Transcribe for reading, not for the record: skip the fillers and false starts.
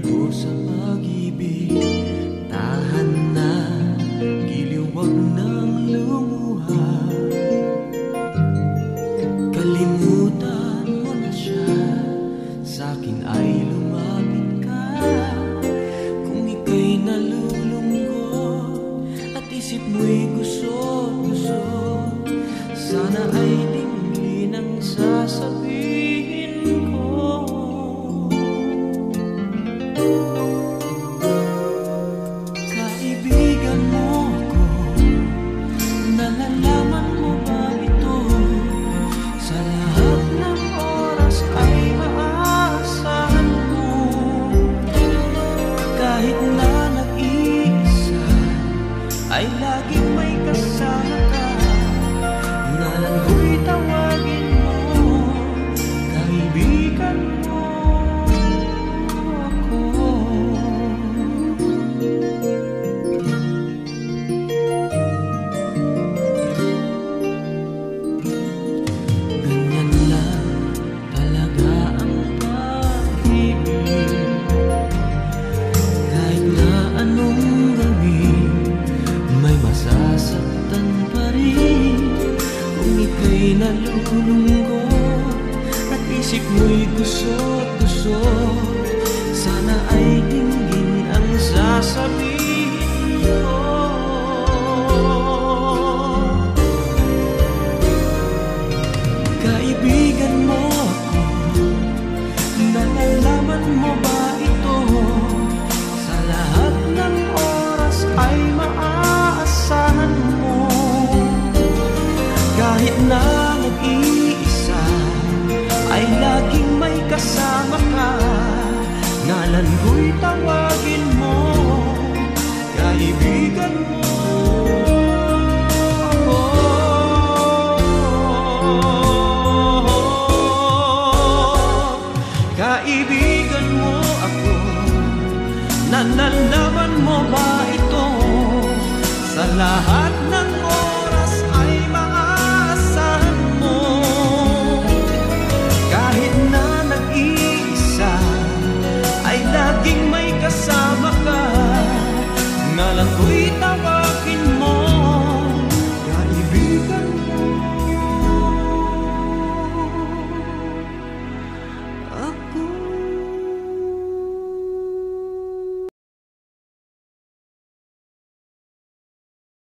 Bigo sa pag-ibig, tahan na, giliw wag nang lumuha. Kalimutan mo na siya, sa'kin ay lumapit ka. Kung ika'y nalulungkot at isip mo'y gusot-gusot, sana ay dinggin ang sasabihin ko. Kaibigan mo ako, nalalaman mo ba ito? Sa lahat ng oras ay maaasahan mo. Kahit na nag-iisa, ay laging may kasama ka. Ngalan ko'y tawagin mo, kaibigan mo ako. Ganyan lang talaga ang pag-ibig. Kahit na anong gawin, may masasaktan pa rin. Kung ika'y nalulungkot at isip mo'y gusot-gusot, sana ay dinggin ang sasabihin ko. Kaibigan mo ako, nalalaman mo ba ito? Sa lahat ng oras ay maaasahan mo. Kahit na nag-iisa, ay laging may kasama ka. Ngalan ko'y tawagin mo, kaibigan mo ako. Kaibigan mo ako, nalalaman mo ba ito? Sa lahat ng oras ay maaasahan mo. Kahit na nag-iisa, ay laging may kasama ka. Ngalan ko'y